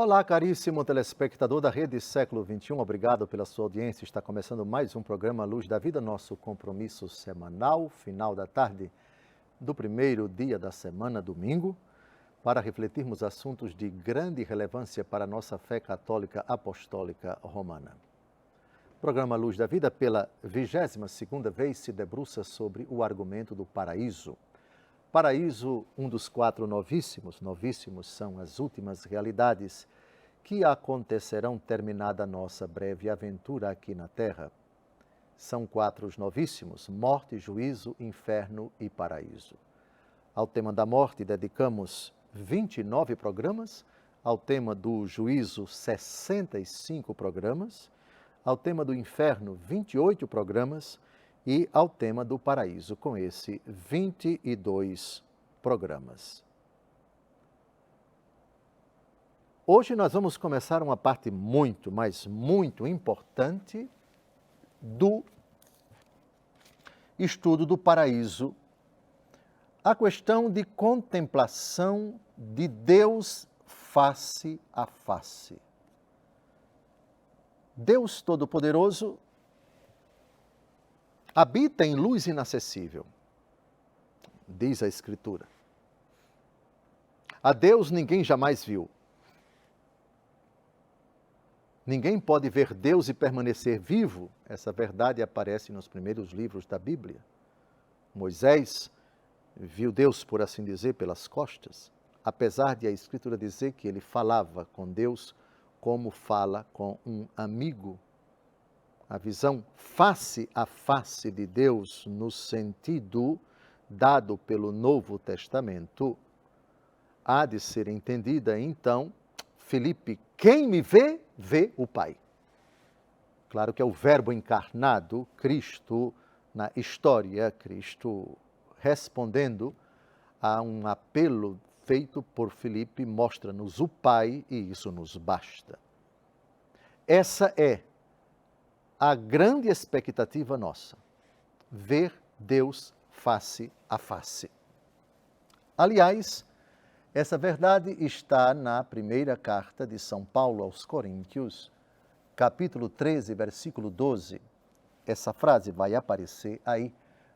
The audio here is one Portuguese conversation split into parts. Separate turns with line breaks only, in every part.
Olá, caríssimo telespectador da Rede Século XXI, obrigado pela sua audiência. Está começando mais um programa Luz da Vida, nosso compromisso semanal, final da tarde do primeiro dia da semana, domingo, para refletirmos assuntos de grande relevância para a nossa fé católica apostólica romana. O programa Luz da Vida, pela 22ª vez, se debruça sobre o argumento do paraíso. Paraíso, um dos 4 novíssimos. Novíssimos são as últimas realidades que acontecerão terminada a nossa breve aventura aqui na Terra. São 4 os novíssimos: morte, juízo, inferno e paraíso. Ao tema da morte dedicamos 29 programas, ao tema do juízo 65 programas, ao tema do inferno 28 programas, e ao tema do paraíso, com esse 22 programas. Hoje nós vamos começar uma parte muito, mas muito importante do estudo do paraíso, a questão de contemplação de Deus face a face. Deus Todo-Poderoso habita em luz inacessível, diz a Escritura. A Deus ninguém jamais viu. Ninguém pode ver Deus e permanecer vivo. Essa verdade aparece nos primeiros livros da Bíblia. Moisés viu Deus, por assim dizer, pelas costas, apesar de a Escritura dizer que ele falava com Deus como fala com um amigo. A visão face a face de Deus, no sentido dado pelo Novo Testamento, há de ser entendida, então, Filipe, quem me vê, vê o Pai. Claro que é o Verbo encarnado, Cristo, na história, Cristo respondendo a um apelo feito por Filipe, mostra-nos o Pai e isso nos basta. Essa é a grande expectativa nossa, ver Deus face a face. Aliás, essa verdade está na primeira carta de São Paulo aos Coríntios, capítulo 13, versículo 12. Essa frase vai aparecer aí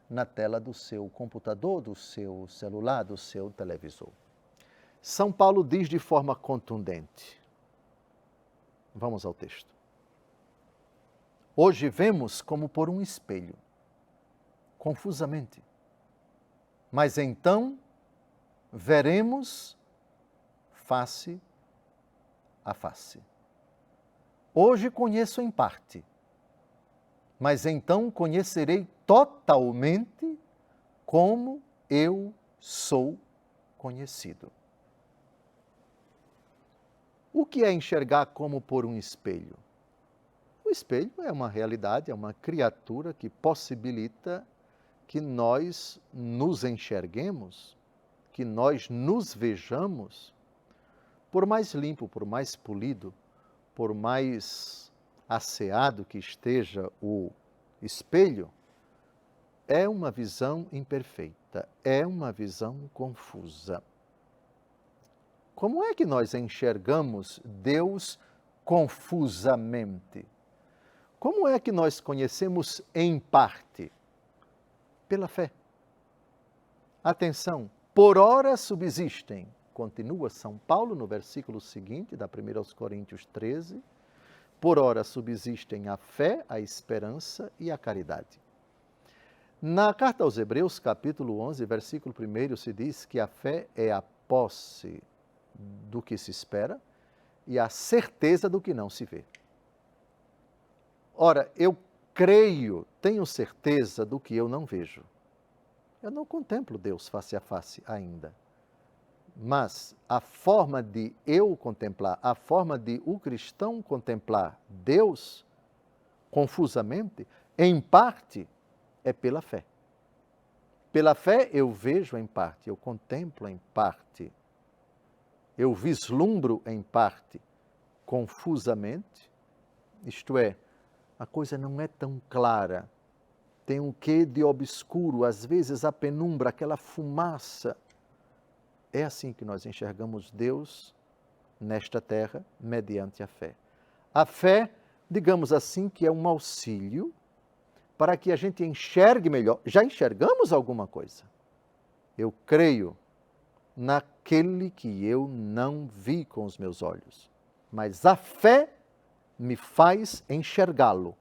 na tela do seu computador, do seu celular, do seu televisor. São Paulo diz de forma contundente. Vamos ao texto. Hoje vemos como por um espelho, confusamente. Mas então veremos face a face. Hoje conheço em parte, mas então conhecerei totalmente como eu sou conhecido. O que é enxergar como por um espelho? O espelho é uma realidade, é uma criatura que possibilita que nós nos enxerguemos, que nós nos vejamos, por mais limpo, por mais polido, por mais asseado que esteja o espelho, é uma visão imperfeita, é uma visão confusa. Como é que nós enxergamos Deus confusamente? Como é que nós conhecemos em parte? Pela fé. Atenção, por ora subsistem, continua São Paulo no versículo seguinte, da 1 aos Coríntios 13, por ora subsistem a fé, a esperança e a caridade. Na carta aos Hebreus, capítulo 11, versículo 1, se diz que a fé é a posse do que se espera e a certeza do que não se vê. Ora, eu creio, tenho certeza do que eu não vejo. Eu não contemplo Deus face a face ainda. Mas a forma de eu contemplar, a forma de o cristão contemplar Deus confusamente, em parte, é pela fé. Pela fé eu vejo em parte, eu contemplo em parte, eu vislumbro em parte, confusamente, isto é, a coisa não é tão clara, tem um quê de obscuro, às vezes a penumbra, aquela fumaça. É assim que nós enxergamos Deus nesta terra mediante a fé. A fé, digamos assim, que é um auxílio para que a gente enxergue melhor. Já enxergamos alguma coisa. Eu creio naquele que eu não vi com os meus olhos, mas a fé me faz enxergá-lo.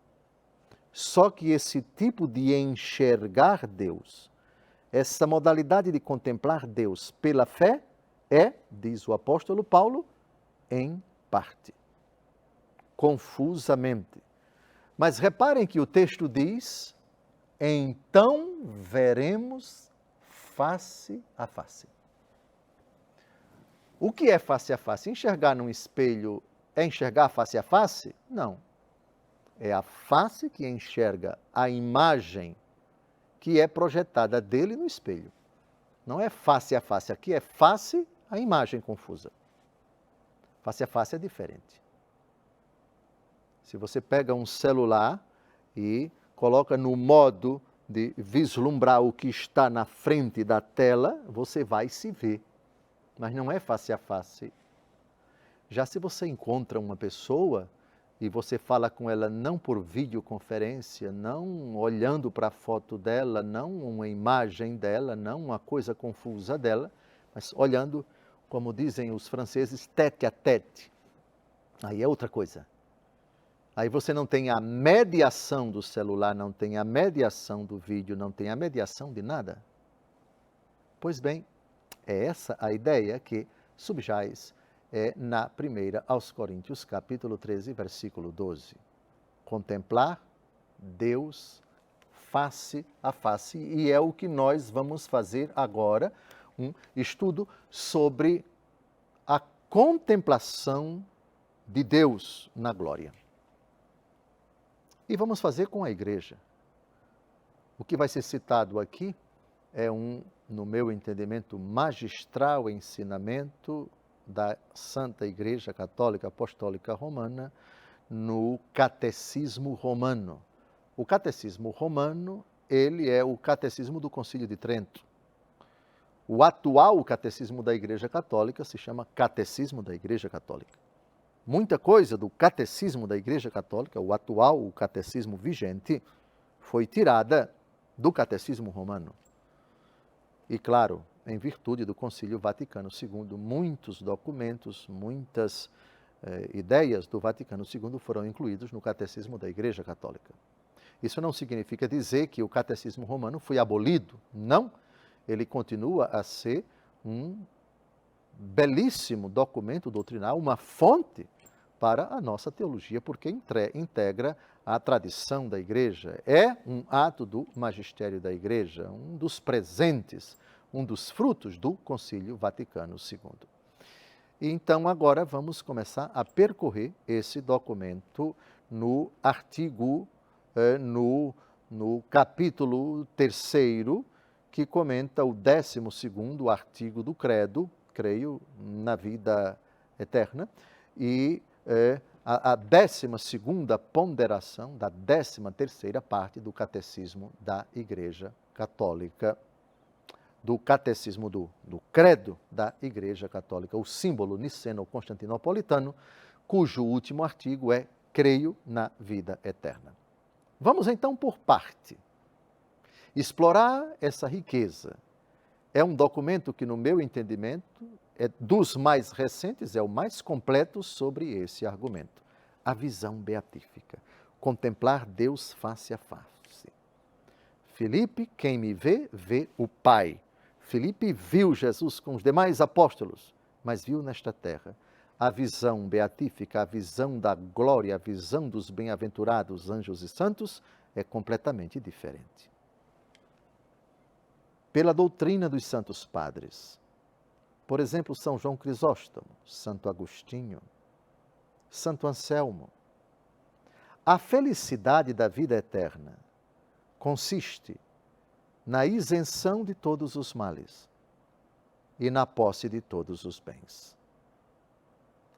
Só que esse tipo de enxergar Deus, essa modalidade de contemplar Deus pela fé é, diz o apóstolo Paulo, em parte, confusamente. Mas reparem que o texto diz, então veremos face a face. O que é face a face? Enxergar num espelho é enxergar face a face? Não. É a face que enxerga a imagem que é projetada dele no espelho. Não é face a face, aqui é face a imagem confusa. Face a face é diferente. Se você pega um celular e coloca no modo de vislumbrar o que está na frente da tela, você vai se ver. Mas não é face a face. Já se você encontra uma pessoa e você fala com ela não por videoconferência, não olhando para a foto dela, não uma imagem dela, não uma coisa confusa dela, mas olhando, como dizem os franceses, tête à tête. Aí é outra coisa. Aí você não tem a mediação do celular, não tem a mediação do vídeo, não tem a mediação de nada. Pois bem, é essa a ideia que subjaz na primeira aos Coríntios, capítulo 13, versículo 12. Contemplar Deus face a face, e é o que nós vamos fazer agora, um estudo sobre a contemplação de Deus na glória. E vamos fazer com a igreja. O que vai ser citado aqui é no meu entendimento, magistral ensinamento da Santa Igreja Católica Apostólica Romana no Catecismo Romano. O Catecismo Romano, ele é o Catecismo do Concílio de Trento. O atual Catecismo da Igreja Católica se chama Catecismo da Igreja Católica. Muita coisa do Catecismo da Igreja Católica, o atual, o Catecismo vigente, foi tirada do Catecismo Romano. E, claro, em virtude do Concílio Vaticano II, muitos documentos, muitas ideias do Vaticano II foram incluídos no Catecismo da Igreja Católica. Isso não significa dizer que o Catecismo Romano foi abolido. Não, ele continua a ser um belíssimo documento doutrinal, uma fonte para a nossa teologia, porque integra a tradição da Igreja, é um ato do magistério da Igreja, um dos presentes, um dos frutos do Concílio Vaticano II. E então agora vamos começar a percorrer esse documento no artigo, no capítulo 3º, que comenta o 12º artigo do Credo, creio, na vida eterna, e a 12ª ponderação da 13ª parte do Catecismo da Igreja Católica, do Catecismo do Credo da Igreja Católica, o símbolo niceno-constantinopolitano, cujo último artigo é creio na vida eterna. Vamos então por parte. Explorar essa riqueza. É um documento que, no meu entendimento, é dos mais recentes, é o mais completo sobre esse argumento. A visão beatífica. Contemplar Deus face a face. Filipe, quem me vê, vê o Pai. Filipe viu Jesus com os demais apóstolos, mas viu nesta terra. A visão beatífica, a visão da glória, a visão dos bem-aventurados anjos e santos é completamente diferente. Pela doutrina dos santos padres, por exemplo, São João Crisóstomo, Santo Agostinho, Santo Anselmo, a felicidade da vida eterna consiste na isenção de todos os males e na posse de todos os bens.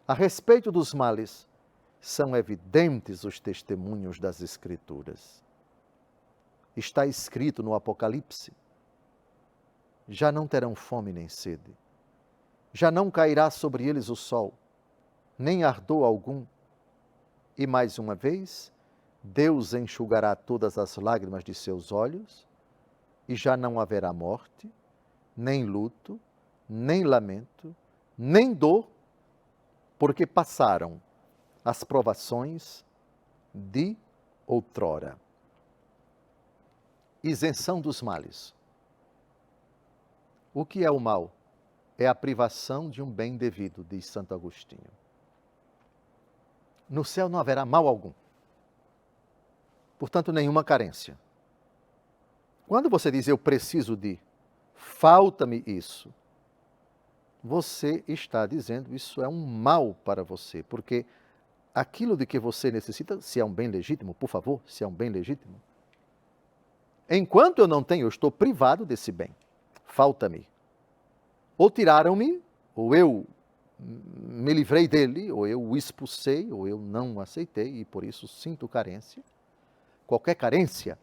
A respeito dos males, são evidentes os testemunhos das Escrituras. Está escrito no Apocalipse: já não terão fome nem sede, já não cairá sobre eles o sol, nem ardor algum. E mais uma vez, Deus enxugará todas as lágrimas de seus olhos, e já não haverá morte, nem luto, nem lamento, nem dor, porque passaram as provações de outrora. Isenção dos males. O que é o mal? É a privação de um bem devido, diz Santo Agostinho. No céu não haverá mal algum. Portanto, nenhuma carência. Quando você diz eu preciso de, falta-me isso, você está dizendo isso é um mal para você, porque aquilo de que você necessita, se é um bem legítimo, por favor, se é um bem legítimo, enquanto eu não tenho, eu estou privado desse bem, falta-me. Ou tiraram-me, ou eu me livrei dele, ou eu o expulsei, ou eu não o aceitei, e por isso sinto carência. Qualquer carência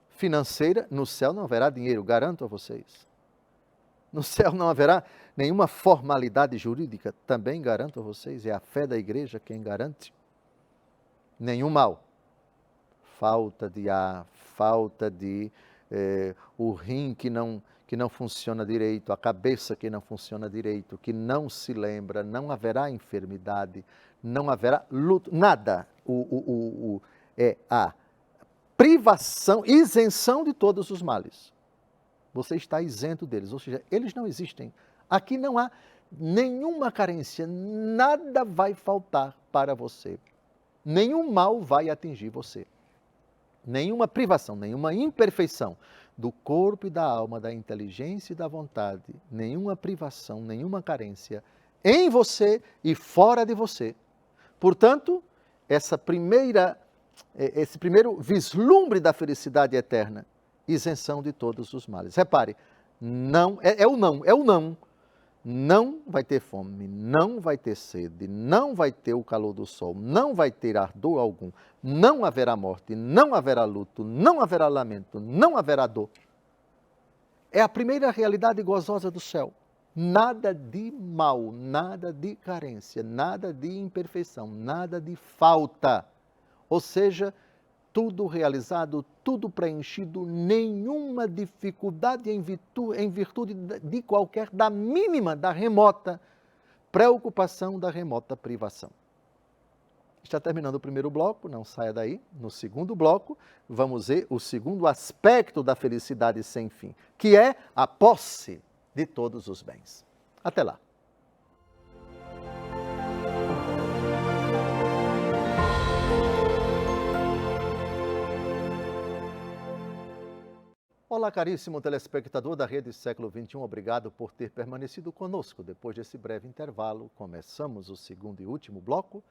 financeira, no céu não haverá dinheiro, garanto a vocês. No céu não haverá nenhuma formalidade jurídica, também garanto a vocês, é a fé da igreja quem garante. Nenhum mal. Falta de ar, falta de o rim que não funciona direito, a cabeça que não funciona direito, que não se lembra, não haverá enfermidade, não haverá luto, nada. É a privação, isenção de todos os males. Você está isento deles, ou seja, eles não existem. Aqui não há nenhuma carência, nada vai faltar para você. Nenhum mal vai atingir você. Nenhuma privação, nenhuma imperfeição do corpo e da alma, da inteligência e da vontade, nenhuma privação, nenhuma carência em você e fora de você. Portanto, esse primeiro vislumbre da felicidade eterna, isenção de todos os males. Repare, não, é o não. Não vai ter fome, não vai ter sede, não vai ter o calor do sol, não vai ter ardor algum, não haverá morte, não haverá luto, não haverá lamento, não haverá dor. É a primeira realidade gozosa do céu. Nada de mal, nada de carência, nada de imperfeição, nada de falta. Ou seja, tudo realizado, tudo preenchido, nenhuma dificuldade em virtude de qualquer, da mínima, da remota preocupação, da remota privação. Está terminando o primeiro bloco, não saia daí. No segundo bloco, vamos ver o segundo aspecto da felicidade sem fim, que é a posse de todos os bens. Até lá. Olá, caríssimo telespectador da Rede Século XXI, obrigado por ter permanecido conosco. Depois desse breve intervalo, começamos o segundo e último bloco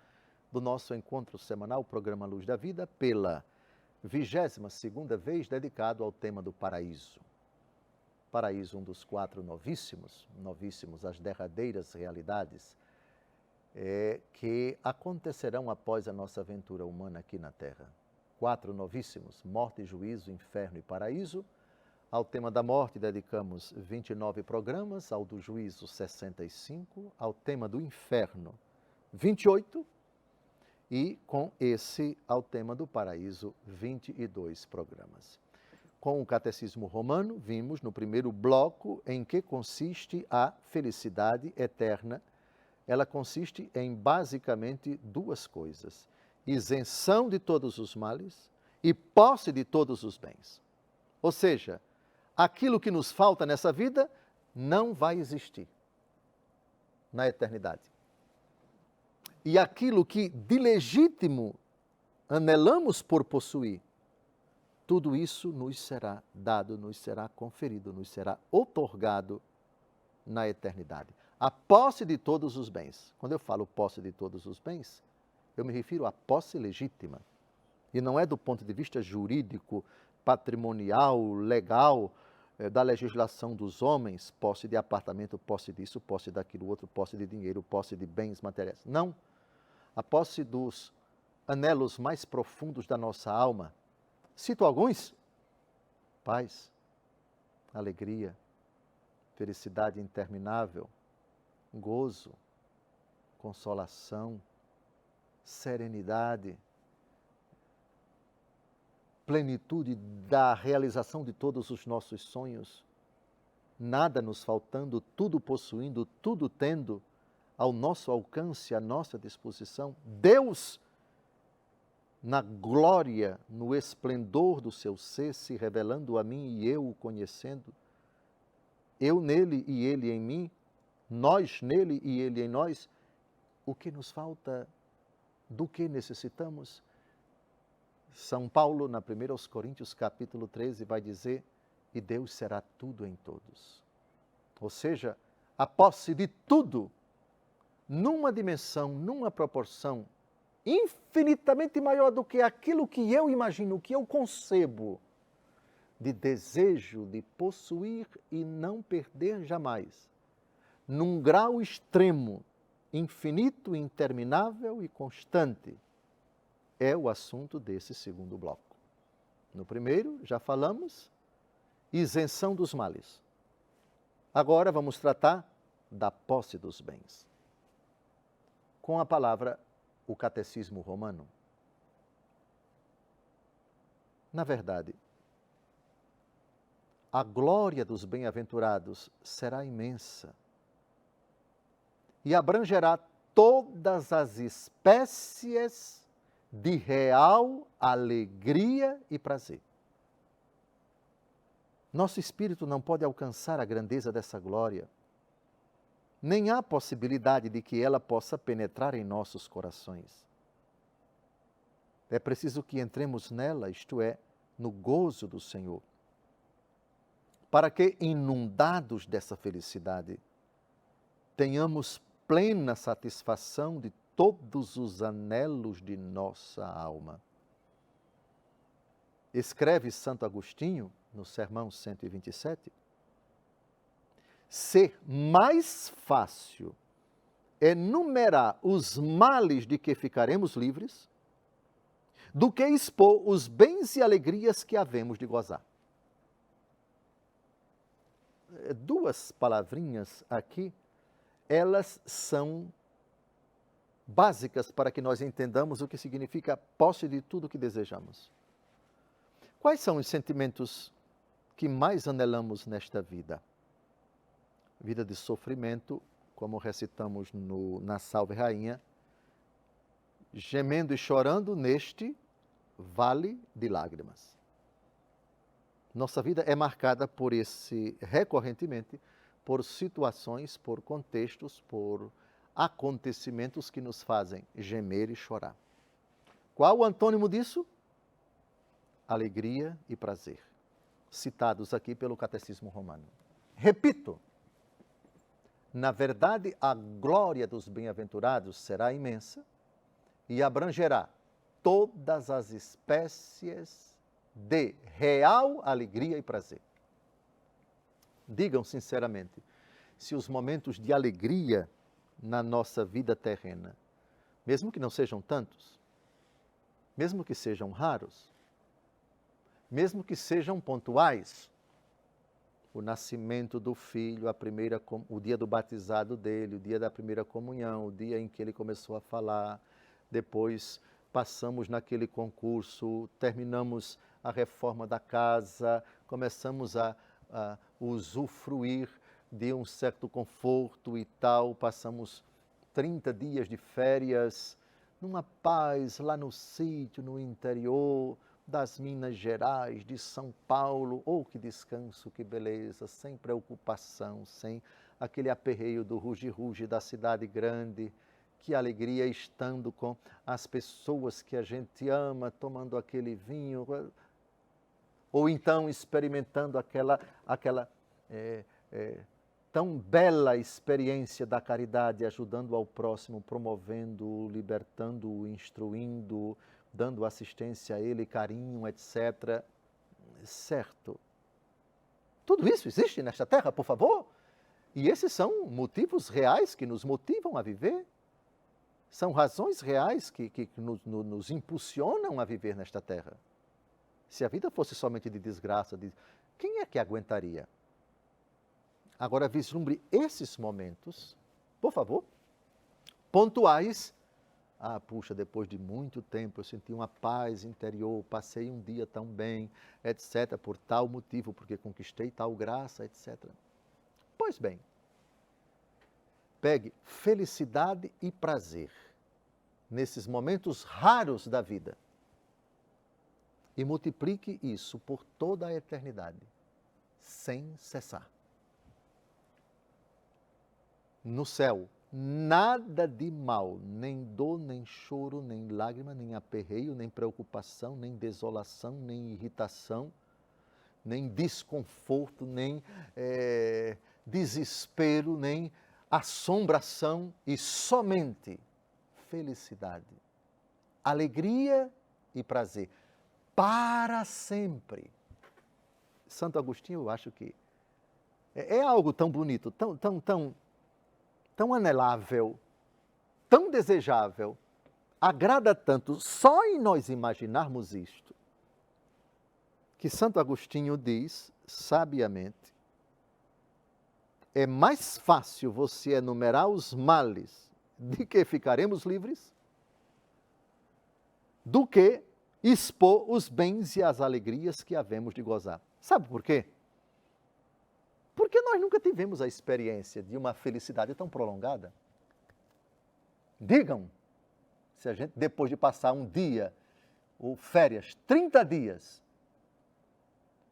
do nosso encontro semanal, o programa Luz da Vida, pela 22ª vez dedicado ao tema do paraíso. Paraíso, um dos 4 novíssimos as derradeiras realidades que acontecerão após a nossa aventura humana aqui na Terra. 4 novíssimos, morte, juízo, inferno e paraíso. Ao tema da morte dedicamos 29 programas, ao do juízo 65, ao tema do inferno 28 e com esse ao tema do paraíso 22 programas. Com o Catecismo Romano, vimos no primeiro bloco em que consiste a felicidade eterna. Ela consiste em basicamente 2 coisas: isenção de todos os males e posse de todos os bens. Ou seja, aquilo que nos falta nessa vida não vai existir na eternidade. E aquilo que de legítimo anelamos por possuir, tudo isso nos será dado, nos será conferido, nos será outorgado na eternidade. A posse de todos os bens. Quando eu falo posse de todos os bens, eu me refiro à posse legítima. E não é do ponto de vista jurídico, patrimonial, legal, da legislação dos homens, posse de apartamento, posse disso, posse daquilo outro, posse de dinheiro, posse de bens materiais. Não. A posse dos anelos mais profundos da nossa alma. Cito alguns: paz, alegria, felicidade interminável, gozo, consolação, serenidade, plenitude da realização de todos os nossos sonhos, nada nos faltando, tudo possuindo, tudo tendo ao nosso alcance, à nossa disposição. Deus, na glória, no esplendor do seu ser, se revelando a mim e eu o conhecendo, eu nele e ele em mim, nós nele e ele em nós. O que nos falta? Do que necessitamos? São Paulo, na 1 Coríntios, capítulo 13, vai dizer: e Deus será tudo em todos. Ou seja, a posse de tudo, numa dimensão, numa proporção infinitamente maior do que aquilo que eu imagino, que eu concebo, de desejo de possuir e não perder jamais, num grau extremo, infinito, interminável e constante, é o assunto desse segundo bloco. No primeiro, já falamos, isenção dos males. Agora vamos tratar da posse dos bens. Com a palavra, o Catecismo Romano. Na verdade, a glória dos bem-aventurados será imensa e abrangerá todas as espécies de real alegria e prazer. Nosso espírito não pode alcançar a grandeza dessa glória, nem há possibilidade de que ela possa penetrar em nossos corações. É preciso que entremos nela, isto é, no gozo do Senhor, para que, inundados dessa felicidade, tenhamos plena satisfação de todos os anelos de nossa alma. Escreve Santo Agostinho, no Sermão 127, ser mais fácil enumerar os males de que ficaremos livres do que expor os bens e alegrias que havemos de gozar. Duas palavrinhas aqui, elas são básicas para que nós entendamos o que significa posse de tudo que desejamos. Quais são os sentimentos que mais anelamos nesta vida? Vida de sofrimento, como recitamos na Salve Rainha, gemendo e chorando neste vale de lágrimas. Nossa vida é marcada por recorrentemente, por situações, por contextos, por acontecimentos que nos fazem gemer e chorar. Qual o antônimo disso? Alegria e prazer, citados aqui pelo Catecismo Romano. Repito, na verdade, a glória dos bem-aventurados será imensa e abrangerá todas as espécies de real alegria e prazer. Digam sinceramente, se os momentos de alegria na nossa vida terrena, mesmo que não sejam tantos, mesmo que sejam raros, mesmo que sejam pontuais, o nascimento do filho, o dia do batizado dele, o dia da primeira comunhão, o dia em que ele começou a falar, depois passamos naquele concurso, terminamos a reforma da casa, começamos a usufruir de um certo conforto e tal, passamos 30 dias de férias, numa paz lá no sítio, no interior das Minas Gerais, de São Paulo. Oh, que descanso, que beleza, sem preocupação, sem aquele aperreio do ruge-ruge da cidade grande. Que alegria estando com as pessoas que a gente ama, tomando aquele vinho, ou então experimentando aquela tão bela experiência da caridade, ajudando ao próximo, promovendo, libertando, instruindo, dando assistência a ele, carinho, etc. Certo. Tudo isso existe nesta terra, por favor? E esses são motivos reais que nos motivam a viver. São razões reais que nos impulsionam a viver nesta terra. Se a vida fosse somente de desgraça, quem é que aguentaria? Agora vislumbre esses momentos, por favor, pontuais. Ah, puxa, depois de muito tempo eu senti uma paz interior, passei um dia tão bem, etc., por tal motivo, porque conquistei tal graça, etc. Pois bem, pegue felicidade e prazer nesses momentos raros da vida e multiplique isso por toda a eternidade, sem cessar. No céu, nada de mal, nem dor, nem choro, nem lágrima, nem aperreio, nem preocupação, nem desolação, nem irritação, nem desconforto, nem desespero, nem assombração, e somente felicidade, alegria e prazer, para sempre. Santo Agostinho, eu acho que é algo tão bonito, tão anelável, tão desejável, agrada tanto só em nós imaginarmos isto, que Santo Agostinho diz, sabiamente, é mais fácil você enumerar os males de que ficaremos livres do que expor os bens e as alegrias que havemos de gozar. Sabe por quê? Porque nós nunca tivemos a experiência de uma felicidade tão prolongada. Digam, se a gente, depois de passar um dia, ou férias, 30 dias,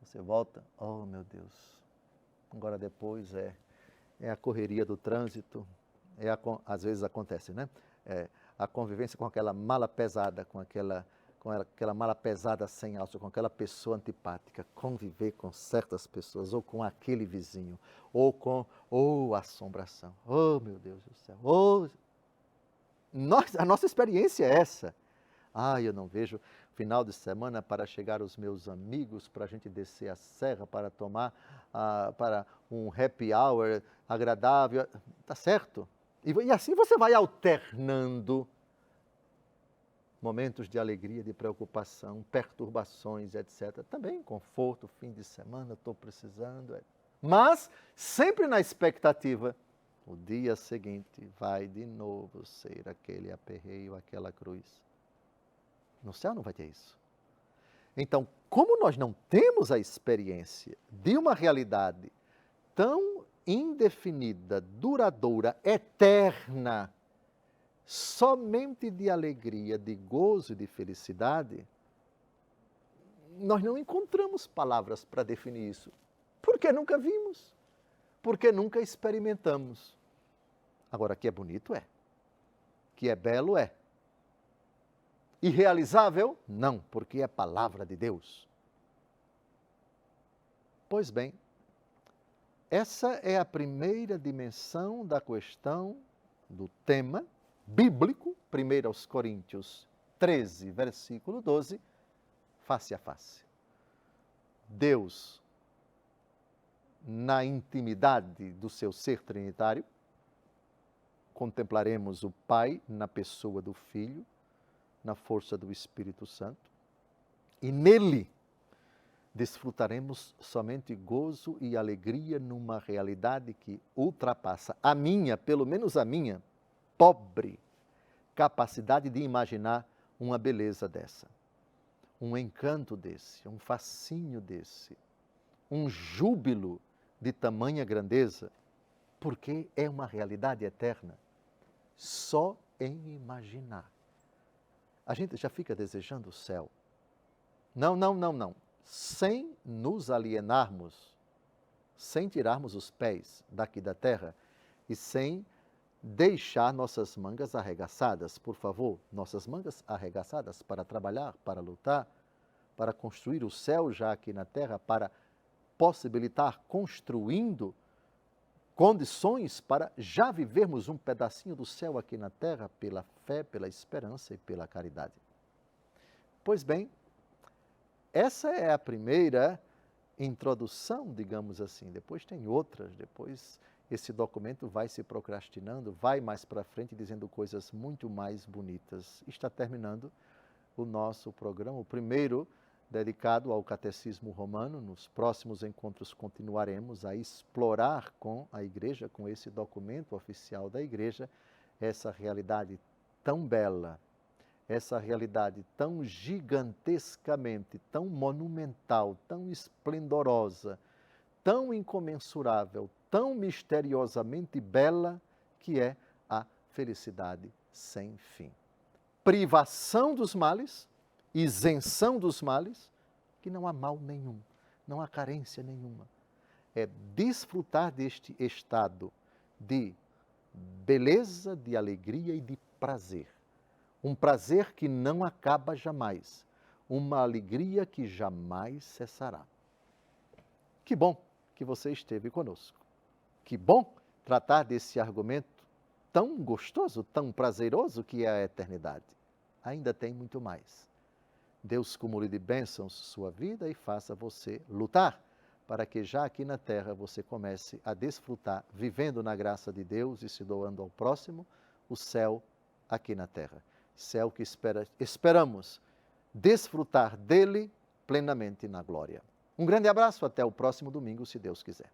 você volta, oh meu Deus, agora depois é a correria do trânsito, às vezes acontece, né? A convivência com aquela mala pesada, com aquela mala pesada sem alça, com aquela pessoa antipática, conviver com certas pessoas, ou com aquele vizinho, ou assombração. Oh, meu Deus do céu. A nossa experiência é essa. Eu não vejo final de semana para chegar os meus amigos, para a gente descer a serra, para tomar, para um happy hour agradável. Tá certo? E assim você vai alternando momentos de alegria, de preocupação, perturbações, etc. Também conforto, fim de semana, estou precisando. Mas sempre na expectativa, o dia seguinte vai de novo ser aquele aperreio, aquela cruz. No céu não vai ter isso. Então, como nós não temos a experiência de uma realidade tão indefinida, duradoura, eterna, somente de alegria, de gozo e de felicidade, nós não encontramos palavras para definir isso. Porque nunca vimos, porque nunca experimentamos. Agora, que é bonito, é. Que é belo, é. Irrealizável? Não, porque é palavra de Deus. Pois bem, essa é a primeira dimensão da questão do tema bíblico, 1 aos Coríntios 13, versículo 12, face a face. Deus, na intimidade do seu ser trinitário, contemplaremos o Pai na pessoa do Filho, na força do Espírito Santo, e nele desfrutaremos somente gozo e alegria numa realidade que ultrapassa a minha, pelo menos a minha, pobre capacidade de imaginar uma beleza dessa, um encanto desse, um fascínio desse, um júbilo de tamanha grandeza, porque é uma realidade eterna, só em imaginar. A gente já fica desejando o céu. Não. Sem nos alienarmos, sem tirarmos os pés daqui da terra e sem deixar nossas mangas arregaçadas, por favor, nossas mangas arregaçadas para trabalhar, para lutar, para construir o céu já aqui na terra, para possibilitar construindo condições para já vivermos um pedacinho do céu aqui na terra pela fé, pela esperança e pela caridade. Pois bem, essa é a primeira introdução, digamos assim. Depois tem outras, depois esse documento vai se procrastinando, vai mais para frente dizendo coisas muito mais bonitas. Está terminando o nosso programa, o primeiro dedicado ao Catecismo Romano. Nos próximos encontros continuaremos a explorar com a Igreja, com esse documento oficial da Igreja, essa realidade tão bela, essa realidade tão gigantescamente, tão monumental, tão esplendorosa, tão incomensurável, tão misteriosamente bela, que é a felicidade sem fim. Privação dos males, isenção dos males, que não há mal nenhum, não há carência nenhuma. É desfrutar deste estado de beleza, de alegria e de prazer. Um prazer que não acaba jamais, uma alegria que jamais cessará. Que bom que você esteve conosco. Que bom tratar desse argumento tão gostoso, tão prazeroso que é a eternidade. Ainda tem muito mais. Deus cumule de bênçãos sua vida e faça você lutar para que já aqui na terra você comece a desfrutar, vivendo na graça de Deus e se doando ao próximo, o céu aqui na terra. Céu que esperamos desfrutar dele plenamente na glória. Um grande abraço, até o próximo domingo, se Deus quiser.